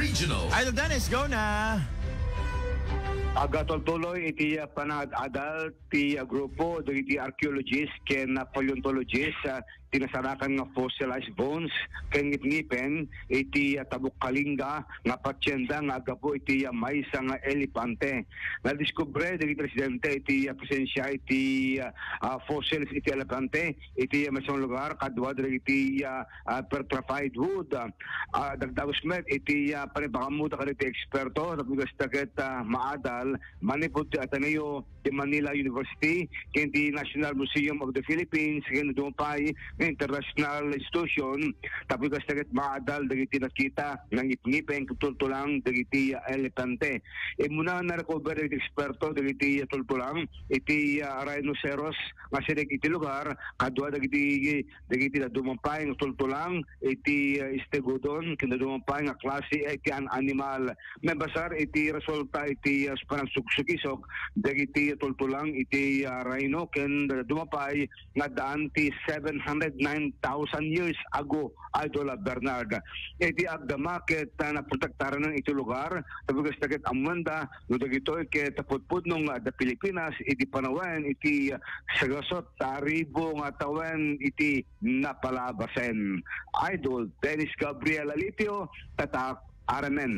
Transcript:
Regional. Idol Dennis, go na! Aga tuloy iti panag-adal ti grupo dagiti archaeologist ken paleontologist tinasarakan nga fossilized bones ken ngipngipen iti tabuk kalinga nga patyenda nga agapo iti maysa nga elepante. Nadiskubre dagiti residente iti presensya iti fossils iti elepante iti masang lugar kadwa dagiti petrified wood. Dagdagos met iti panibakamuta kaditi eksperto napugas daket maadal manipod ti Ateneo di Manila University ken di National Museum of the Philippines ken dumapay international institution tapos daket maadal dagiti nakita ng ngipngipen tutultulang dagiti elepante. Muna na recover dagiti eksperto dagiti tultulang iti rhinoceros nga sinek iti lugar kadwa dagiti dumapay nga tultulang iti stegodon ken dumapay nga klase iti an animal. Membasar iti resulta iti panagsukisok dagiti tultulang iti rhino ken dumapay nga daan ti 709,000 years ago, Idol Bernard. Iti agdamakit na protektaran ng iti lugar tapos daket amanda no dagito ket tapudpud nung da Pilipinas iti panawen iti sagasot taribo nga tawen iti napalabasen. Idol Dennis Gabriel Alitio, Tatak, RMN.